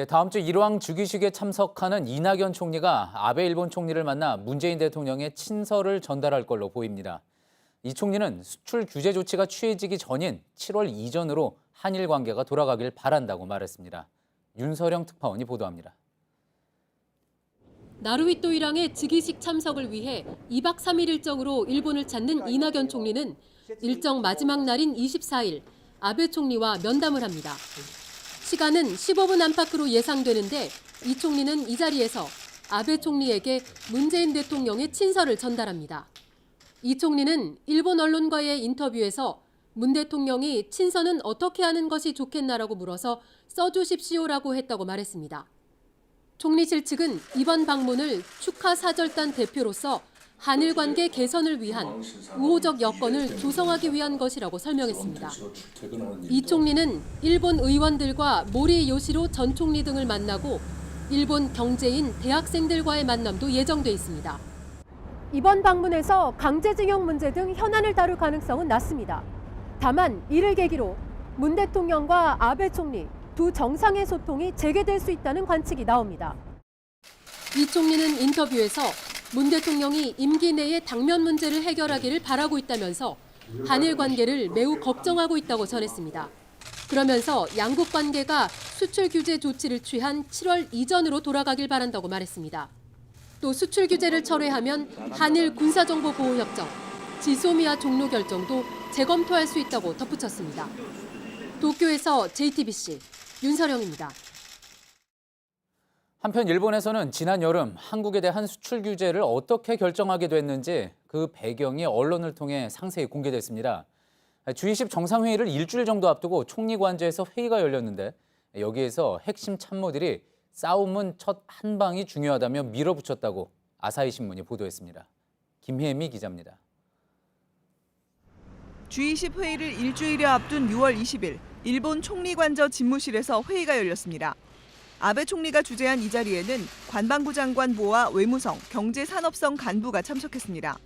다음 주 일왕 주기식에 참석하는 이낙연 총리가 아베 일본 총리를 만나 문재인 대통령의 친서를 전달할 걸로 보입니다. 이 총리는 수출 규제 조치가 취해지기 전인 7월 이전으로 한일 관계가 돌아가길 바란다고 말했습니다. 윤서령 특파원이 보도합니다. 나루히토 일왕의 즉위식 참석을 위해 2박 3일 일정으로 일본을 찾는 이낙연 총리는 일정 마지막 날인 24일 아베 총리와 면담을 합니다. 시간은 15분 안팎으로 예상되는데 이 총리는 이 자리에서 아베 총리에게 문재인 대통령의 친서를 전달합니다. 이 총리는 일본 언론과의 인터뷰에서 문 대통령이 친서는 어떻게 하는 것이 좋겠나라고 물어서 써주십시오라고 했다고 말했습니다. 총리실 측은 이번 방문을 축하 사절단 대표로서 한일 관계 개선을 위한 우호적 여건을 조성하기 위한 것이라고 설명했습니다. 이 총리는 일본 의원들과 모리 요시로 전 총리 등을 만나고 일본 경제인 대학생들과의 만남도 예정돼 있습니다. 이번 방문에서 강제징용 문제 등 현안을 다룰 가능성은 낮습니다. 다만 이를 계기로 문 대통령과 아베 총리 두 정상의 소통이 재개될 수 있다는 관측이 나옵니다. 이 총리는 인터뷰에서 문 대통령이 임기 내에 당면 문제를 해결하기를 바라고 있다면서 한일 관계를 매우 걱정하고 있다고 전했습니다. 그러면서 양국 관계가 수출 규제 조치를 취한 7월 이전으로 돌아가길 바란다고 말했습니다. 또 수출 규제를 철회하면 한일 군사정보보호협정, 지소미아 종료 결정도 재검토할 수 있다고 덧붙였습니다. 도쿄에서 JTBC 윤서령입니다. 한편 일본에서는 지난 여름 한국에 대한 수출 규제를 어떻게 결정하게 됐는지 그 배경이 언론을 통해 상세히 공개됐습니다. G20 정상회의를 일주일 정도 앞두고 총리 관저에서 회의가 열렸는데 여기에서 핵심 참모들이 싸움은 첫 한 방이 중요하다며 밀어붙였다고 아사히 신문이 보도했습니다. 김혜미 기자입니다. G20 회의를 일주일여 앞둔 6월 20일 일본 총리 관저 집무실에서 회의가 열렸습니다. 아베 총리가 주재한 이 자리에는 관방부 장관보와 외무성, 경제산업성 간부가 참석했습니다.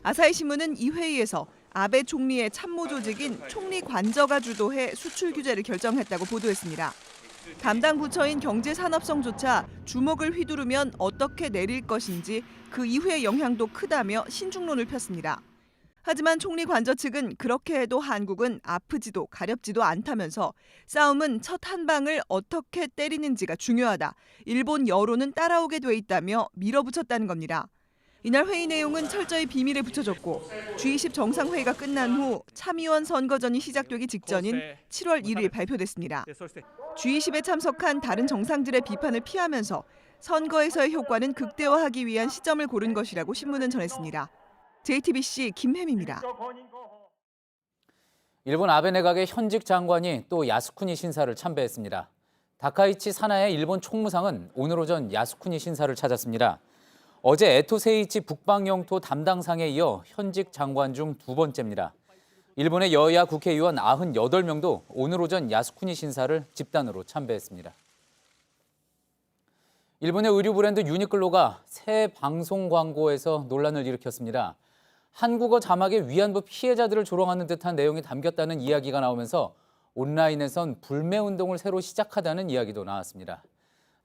아사히 신문은 이 회의에서 아베 총리의 참모 조직인 총리 관저가 주도해 수출 규제를 결정했다고 보도했습니다. 담당 부처인 경제산업성조차 주먹을 휘두르면 어떻게 내릴 것인지 그 이후의 영향도 크다며 신중론을 폈습니다. 하지만 총리 관저 측은 그렇게 해도 한국은 아프지도 가렵지도 않다면서 싸움은 첫 한 방을 어떻게 때리는지가 중요하다. 일본 여론은 따라오게 돼 있다며 밀어붙였다는 겁니다. 이날 회의 내용은 철저히 비밀에 붙여졌고 G20 정상회의가 끝난 후 참의원 선거전이 시작되기 직전인 7월 1일 발표됐습니다. G20에 참석한 다른 정상들의 비판을 피하면서 선거에서의 효과는 극대화하기 위한 시점을 고른 것이라고 신문은 전했습니다. JTBC 김혜미입니다. 일본 아베 내각의 현직 장관이 또 야스쿠니 신사를 참배했습니다. 다카이치 사나의 일본 총무상은 오늘 오전 야스쿠니 신사를 찾았습니다. 어제 에토 세이치 북방영토 담당상에 이어 현직 장관 중 두 번째입니다. 일본의 여야 국회의원 98명도 오늘 오전 야스쿠니 신사를 집단으로 참배했습니다. 일본의 의류 브랜드 유니클로가 새 방송 광고에서 논란을 일으켰습니다. 한국어 자막에 위안부 피해자들을 조롱하는 듯한 내용이 담겼다는 이야기가 나오면서 온라인에선 불매운동을 새로 시작하다는 이야기도 나왔습니다.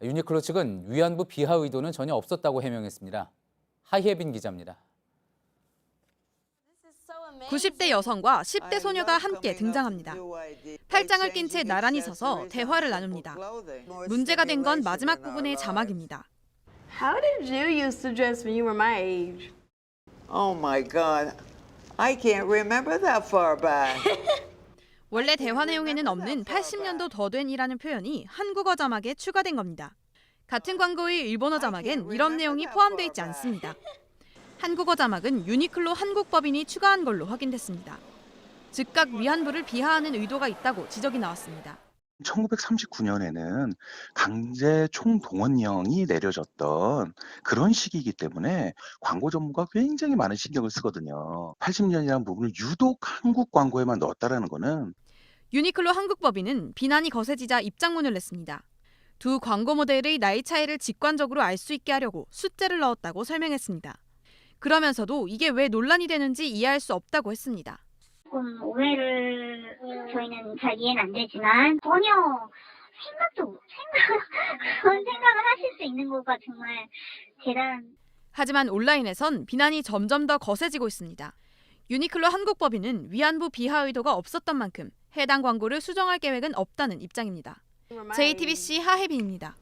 유니클로 측은 위안부 비하 의도는 전혀 없었다고 해명했습니다. 하예빈 기자입니다. 90대 여성과 10대 소녀가 함께 등장합니다. 팔짱을 낀 채 나란히 서서 대화를 나눕니다. 문제가 된 건 마지막 부분의 자막입니다. How did you used to dress when you were my age? Oh my God, I can't remember that far back. 원래 대화 내용에는 없는 80년도 더 된이라는 표현이 한국어 자막에 추가된 겁니다. 같은 광고의 일본어 자막엔 이런 내용이 포함되어 있지 않습니다. 한국어 자막은 유니클로 한국 법인이 추가한 걸로 확인됐습니다. 즉각 위안부를 비하하는 의도가 있다고 지적이 나왔습니다. 1939년에는 강제 총동원령이 내려졌던 그런 시기이기 때문에 광고 전문가 굉장히 많은 신경을 쓰거든요. 80년이라는 부분을 유독 한국 광고에만 넣었다는 거는 유니클로 한국법인은 비난이 거세지자 입장문을 냈습니다. 두 광고 모델의 나이 차이를 직관적으로 알 수 있게 하려고 숫자를 넣었다고 설명했습니다. 그러면서도 이게 왜 논란이 되는지 이해할 수 없다고 했습니다. 조금 오해를 저희는 잘 이해는 안 되지만 전혀 그런 생각을 하실 수 있는 거가 정말 대단한. 하지만 온라인에선 비난이 점점 더 거세지고 있습니다. 유니클로 한국법인은 위안부 비하 의도가 없었던 만큼 해당 광고를 수정할 계획은 없다는 입장입니다. JTBC 하혜빈입니다.